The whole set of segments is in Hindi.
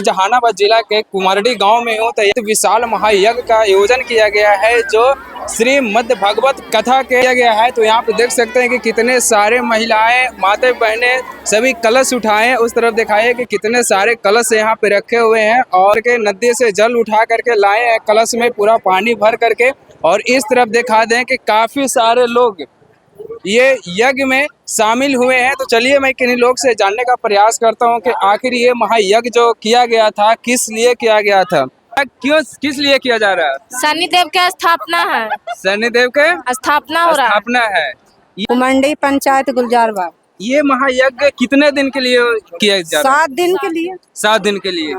जहानाबाद जिला के कुमारडी गांव में हूँ तो एक विशाल महायज्ञ का आयोजन किया गया है जो श्रीमद् भागवत कथा के किया गया है। तो यहाँ पे देख सकते हैं कि कितने सारे महिलाएं माता बहनें सभी कलश उठाए, उस तरफ दिखाए कि कितने सारे कलश यहाँ पे रखे हुए हैं और के नदी से जल उठा करके लाए हैं, कलश में पूरा पानी भर करके। और इस तरफ दिखा दें कि काफी सारे लोग ये यज्ञ में शामिल हुए हैं। तो चलिए मैं किन्हीं लोग से जानने का प्रयास करता हूं कि आखिर ये महायज्ञ जो किया गया था किस लिए किया गया था, क्यों किस लिए किया जा रहा है। शनिदेव के स्थापना है। शनिदेव के स्थापना हो रहा है। स्थापना है। कुमंडी पंचायत गुलजारबाग। ये महायज्ञ कितने दिन के लिए किया जा रहा है? 7 दिन के लिए। 7 दिन के लिए।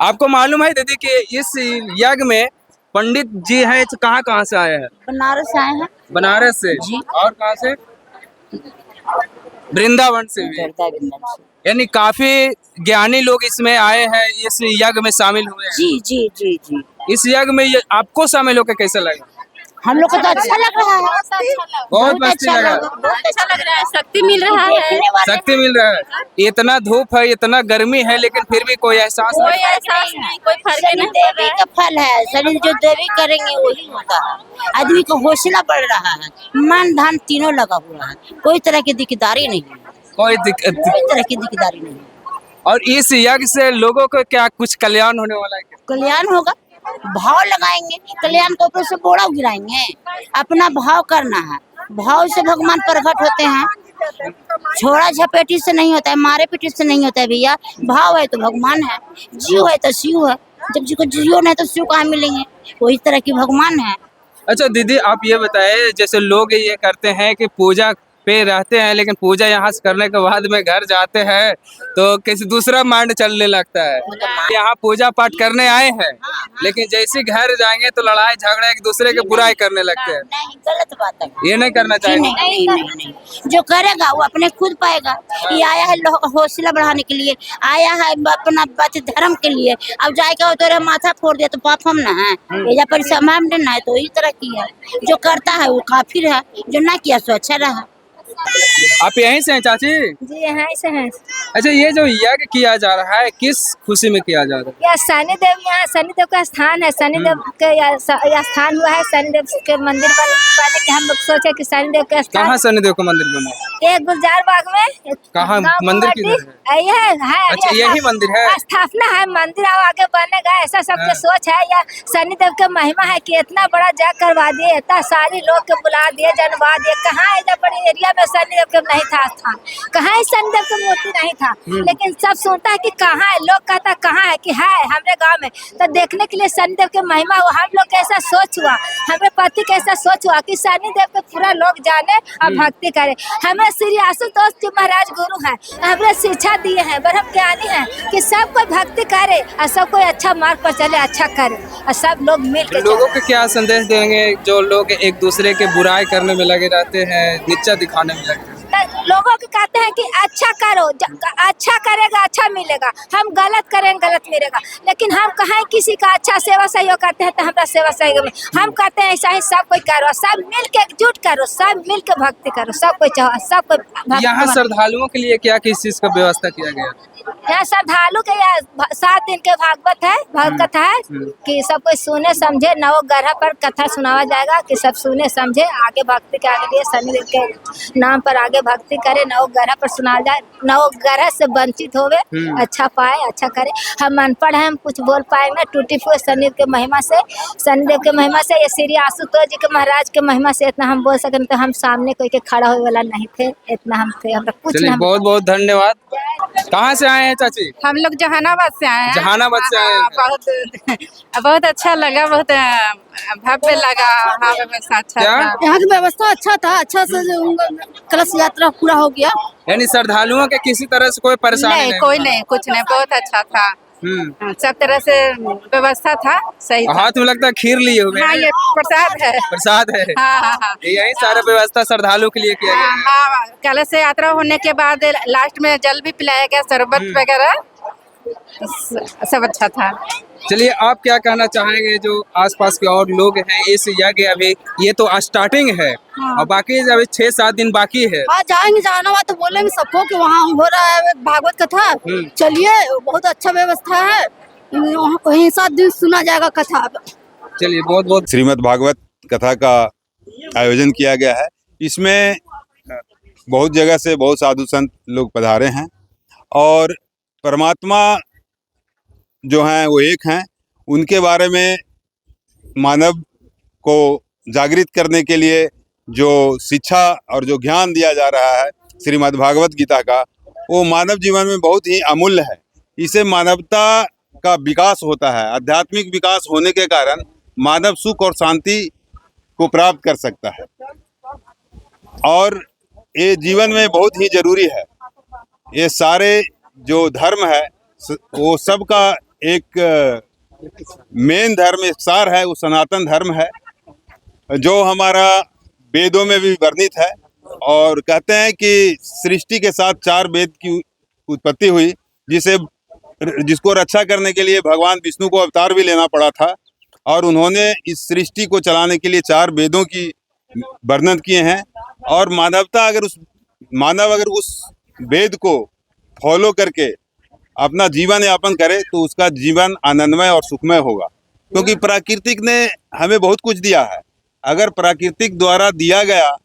आपको मालूम है दीदी कि इस यज्ञ में पंडित जी हैं कहाँ से आए हैं? बनारस आए हैं। बनारस से जी। और कहाँ से? वृंदावन से भी। यानी काफी ज्ञानी लोग इसमें आए हैं, इस यज्ञ में शामिल हुए हैं। जी जी जी जी। इस यज्ञ में आपको शामिल होकर कैसा लगा? हम लोग को तो अच्छा लग रहा है। बहुत मस्ती लगा। बहुत अच्छा लग रहा है। शक्ति मिल रहा है। शक्ति मिल रहा है। इतना धूप है, इतना गर्मी है, लेकिन फिर भी कोई एहसास नहीं, कोई फर्क नहीं। देवी का फल है। शनि जो देवी करेंगे वही होता है। आदमी को हौसला बढ़ रहा है, मन धन तीनों लगा हुआ है, कोई तरह की दिकदारी नहीं है। कोई तरह की दिकदारी नहीं है। और इस यज्ञ से लोगों को क्या कुछ कल्याण होने वाला है? कल्याण होगा। भाव लगाएंगे, कल्याण के ऊपर से बोड़ा गिराएंगे। अपना भाव करना है, भाव से भगवान प्रकट होते हैं। छोड़ा झपेटी से नहीं होता है, मारे पीटी से नहीं होता है भैया। भाव है तो भगवान है, जीव है तो शिव है। जब जी को जियो नहीं तो शिव कहाँ मिलेंगे? वही तरह की भगवान है। अच्छा दीदी, आप ये बताए जैसे लोग ये करते हैं कि पूजा पे रहते हैं, लेकिन पूजा यहाँ से करने के बाद में घर जाते हैं तो किसी दूसरा माइंड चलने लगता है। यहाँ पूजा पाठ करने आए हैं, लेकिन जैसे घर जाएंगे तो लड़ाई झगड़ा एक दूसरे के बुराई करने लगते हैं। नहीं, गलत बात है। ये नहीं करना चाहिए। नहीं। जो करेगा वो अपने खुद पाएगा। ये आया है लोग हौसला बढ़ाने के लिए, आया है अपना धर्म के लिए। अब जाएगा वो तेरा माथा फोड़ दिया तो पाप हम ना है। ये पर सम्मान देना है तो इस तरह की है। जो करता है वो काफिर है, जो ना किया सो अच्छा रहा। आप यहीं से हैं चाची? जी यहाँ से हैं। अच्छा, ये जो यज्ञ किया जा रहा है किस खुशी में किया जा रहा है? यह शनिदेव, यहाँ शनिदेव का स्थान है। शनिदेव के यह स्थान हुआ है। शनिदेव के मंदिर बने के हम लोग सोचे कि शनिदेव के स्थान। कहाँ शनिदेव का मंदिर बना? ये गुलजारबाग में। कहाँ मंदिर किधर है? अच्छा, यही मंदिर है। स्थापना है, मंदिर आगे बनेगा ऐसा सबके सोच है। या शनिदेव के महिमा है कि इतना बड़ा जग करवा दिए, इतना सारे लोग के बुला दिए, जनवा दिए। कहाँ इतना बड़ी एरिया में शनिदेव के नहीं था स्थान, कहाँ शनिदेव की मूर्ति नहीं था। लेकिन सब सुनता है कि कहाँ है, लोग कहता कहाँ है कि है हमारे गांव में। तो देखने के लिए शनिदेव के महिमा हुआ। हम लोग कैसा सोच हुआ, हमारे पति कैसा सोच हुआ कि शनिदेव के पूरा लोग जाने और भक्ति करे। हमें श्री आशुतोष जी महाराज गुरु हैं, हमें शिक्षा दिए हैं, ब्रह्म ज्ञानी हैं कि सब कोई भक्ति करे और सब कोई अच्छा मार्ग पर चले, अच्छा करे और सब लोग मिल के। लोगों को क्या संदेश देंगे जो लोग एक दूसरे के बुराई करने में लगे रहते हैं, नीचा दिखाने में लगे? लोगों को कहते हैं कि अच्छा करो, अच्छा करेगा अच्छा मिलेगा, हम गलत करेंगे गलत मिलेगा। लेकिन हम कहें किसी का अच्छा सेवा सहयोग करते हैं तो हमारा सेवा सहयोग हम कहते हैं ऐसा ही सब कोई करो, सब मिल के एकजुट करो, सब मिल के भक्ति करो, सब कोई चाहो, सब कोई। यहाँ श्रद्धालुओं के लिए क्या किस चीज का व्यवस्था किया गया? यहाँ श्रद्धालु के 7 दिन के भागवत है, भगवत कथा है कि सब कोई सुने समझे। 9 ग्रह पर कथा सुनावा जाएगा कि सब सुने समझे, आगे भक्ति के आगे शनिदेव के नाम पर आगे भक्ति करे। 9 ग्रह पर सुना जाए, 9 ग्रह से वंचित होवे, अच्छा पाए, अच्छा करे। हम अनपढ़ हैं, हम कुछ बोल पाएंगे टूटी फूटी शनिदेव के महिमा से, शनिदेव के महिमा से। ये श्री आशुतोष जी के महाराज के महिमा से इतना हम बोल सकें। तो हम सामने कोई के खड़ा होने वाला नहीं थे, इतना हम थे। हम कुछ नहीं। बहुत बहुत धन्यवाद। कहाँ से आए हैं चाची? हम लोग जहानाबाद से आए हैं। जहानाबाद से आए हैं। बहुत अच्छा लगा, बहुत भव्य लगा। हाँ, व्यवस्था अच्छा था। यहाँ की व्यवस्था अच्छा था, अच्छा से कलश यात्रा पूरा हो गया। यानी श्रद्धालुओं के किसी तरह से कोई परेशानी नहीं? कोई नहीं, कुछ नहीं, बहुत अच्छा था। सब तरह से व्यवस्था था, सही था। हाथ में लगता है खीर लिए हुए? हाँ, ये प्रसाद है। प्रसाद है। हाँ। यही सारा व्यवस्था श्रद्धालु के लिए किया गया। हाँ, कलश यात्रा होने के बाद लास्ट में जल भी पिलाया गया, शरबत वगैरह, सब अच्छा था। चलिए, आप क्या कहना चाहेंगे जो आसपास के और लोग हैं इस यज्ञ अभी ये तो स्टार्टिंग है और बाकी अभी 6-7 दिन बाकी है। हाँ जाएंगे, जहानाबाद तो बोलेंगे सबको कि वहाँ हो रहा है भागवत कथा, चलिए बहुत अच्छा व्यवस्था है, वहाँ कहीं 7 दिन सुना जाएगा कथा। चलिए, बहुत बहुत श्रीमद् भागवत कथा का आयोजन किया गया है। इसमें बहुत जगह से बहुत साधु संत लोग पधारे हैं और परमात्मा जो हैं वो एक हैं। उनके बारे में मानव को जागृत करने के लिए जो शिक्षा और जो ज्ञान दिया जा रहा है श्रीमद् भागवत गीता का, वो मानव जीवन में बहुत ही अमूल्य है। इससे मानवता का विकास होता है। आध्यात्मिक विकास होने के कारण मानव सुख और शांति को प्राप्त कर सकता है और ये जीवन में बहुत ही जरूरी है। ये सारे जो धर्म है वो सबका एक मेन धर्म, एक सार है, वो सनातन धर्म है जो हमारा वेदों में भी वर्णित है। और कहते हैं कि सृष्टि के साथ 4 वेद की उत्पत्ति हुई, जिसको रक्षा करने के लिए भगवान विष्णु को अवतार भी लेना पड़ा था और उन्होंने इस सृष्टि को चलाने के लिए 4 वेदों की वर्णन किए हैं। और मानव अगर उस वेद को फॉलो करके अपना जीवन यापन करे तो उसका जीवन आनंदमय और सुखमय होगा, क्योंकि प्राकृतिक ने हमें बहुत कुछ दिया है। अगर प्राकृतिक द्वारा दिया गया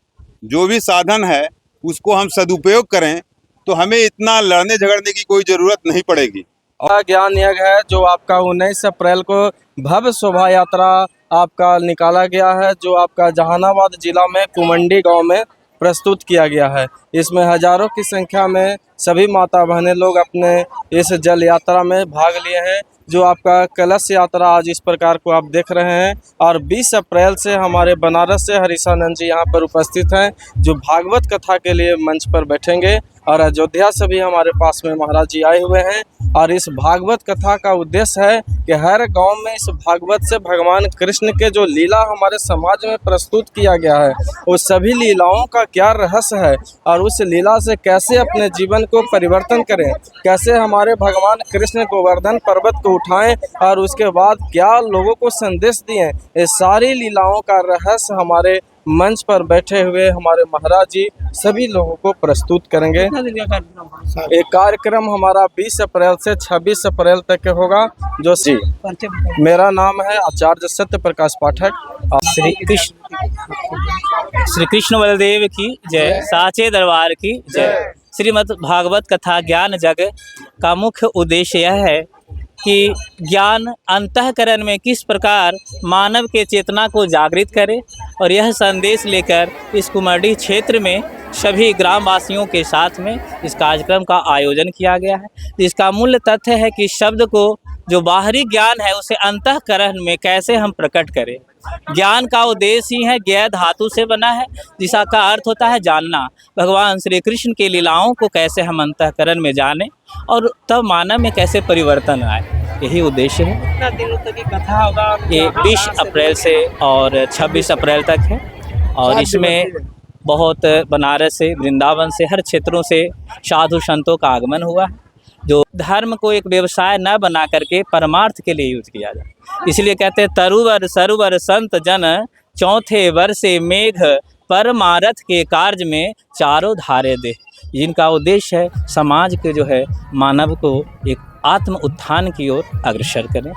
जो भी साधन है उसको हम सदुपयोग करें तो हमें इतना लड़ने झगड़ने की कोई ज़रूरत नहीं पड़ेगी। ज्ञान यज्ञ है जो आपका 19 अप्रैल को भव्य शोभा यात्रा आपका निकाला गया है, जो आपका जहानाबाद जिला में कुमंडी गांव में प्रस्तुत किया गया है। इसमें हजारों की संख्या में सभी माता बहनें लोग अपने इस जल यात्रा में भाग लिए हैं। जो आपका कलश यात्रा आज इस प्रकार को आप देख रहे हैं और 20 अप्रैल से हमारे बनारस से हरीशानंद जी यहाँ पर उपस्थित हैं जो भागवत कथा के लिए मंच पर बैठेंगे और अयोध्या से भी हमारे पास में महाराज जी आए हुए हैं। और इस भागवत कथा का उद्देश्य है कि हर गांव में इस भागवत से भगवान कृष्ण के जो लीला हमारे समाज में प्रस्तुत किया गया है उस सभी लीलाओं का क्या रहस्य है और उस लीला से कैसे अपने जीवन को परिवर्तन करें, कैसे हमारे भगवान कृष्ण गोवर्धन पर्वत को उठाएं और उसके बाद क्या लोगों को संदेश दिए, ये सारी लीलाओं का रहस्य हमारे मंच पर बैठे हुए हमारे महाराज जी सभी लोगों को प्रस्तुत करेंगे। एक कार्यक्रम हमारा 20 अप्रैल से 26 अप्रैल तक के होगा। जो जी मेरा नाम है आचार्य सत्य प्रकाश पाठक। श्री कृष्ण बलदेव की जय, साचे दरबार की जय। श्रीमद् भागवत कथा ज्ञान जग का मुख्य उद्देश्य यह है कि ज्ञान अंतःकरण में किस प्रकार मानव के चेतना को जागृत करे और यह संदेश लेकर इस कुमरडी क्षेत्र में सभी ग्रामवासियों के साथ में इस कार्यक्रम का आयोजन किया गया है। इसका मूल तथ्य है कि शब्द को जो बाहरी ज्ञान है उसे अंतःकरण में कैसे हम प्रकट करें। ज्ञान का उद्देश्य ही है, ज्ञ धातु से बना है जिसका का अर्थ होता है जानना। भगवान श्री कृष्ण की लीलाओं को कैसे हम अंतःकरण में जानें और तब मानव में कैसे परिवर्तन आए, यही उद्देश्य है। कितना दिनों तक ये कथा होगा? ये 20 अप्रैल से और 26 अप्रैल तक है और इसमें बहुत बनारस से, वृंदावन से, हर क्षेत्रों से साधु संतों का आगमन हुआ है जो धर्म को एक व्यवसाय न बना करके परमार्थ के लिए यूज किया जाए। इसलिए कहते हैं तरुवर सरुवर संत जन चौथे वर्षे मेघ परमारथ के कार्य में चारों धारे दे। जिनका उद्देश्य है समाज के जो है मानव को एक आत्म उत्थान की ओर अग्रसर करें।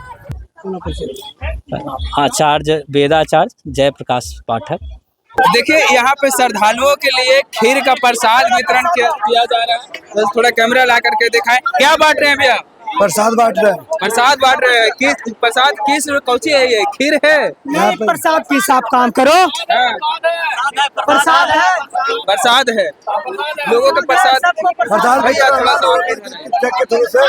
आचार्य वेदाचार्य जयप्रकाश पाठक। देखिए, यहाँ पे श्रद्धालुओं के लिए खीर का प्रसाद वितरण किया जा रहा है। तो थोड़ा कैमरा ला करके दिखाएं, क्या बांट रहे हैं भैया? प्रसाद बांट रहे हैं। प्रसाद बांट रहे हैं। किस प्रसाद, किस कौची है ये? खीर है? यहाँ पे प्रसाद की आप काम करो। हाँ। प्रसाद है, प्रसाद है लोगों का प्रसाद। भैया थोड़ा सा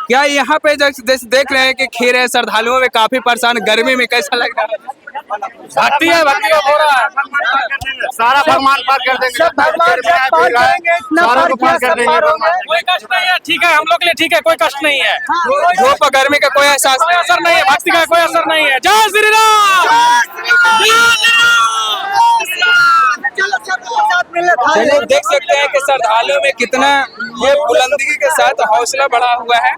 क्या यहाँ पे जैसे देख रहे हैं कि खीर है, श्रद्धालुओं में काफी परेशान, गर्मी में कैसा लग रहा है? भक्ति है, भक्ति का हो रहा है। सारा भगवान पार कर देंगे, सब भगवान पार करेंगे, इतना पार कर देंगे। कोई कष्ट नहीं है, ठीक है, हम लोग के लिए ठीक है, कोई कष्ट नहीं है। धूप गर्मी का कोई एहसास नहीं, असर नहीं है, भक्ति का कोई असर नहीं है। जय श्री राम। चलिए, देख सकते हैं कि श्रद्धालुओं में कितना ये बुलंदी के साथ हौसला बढ़ा हुआ है।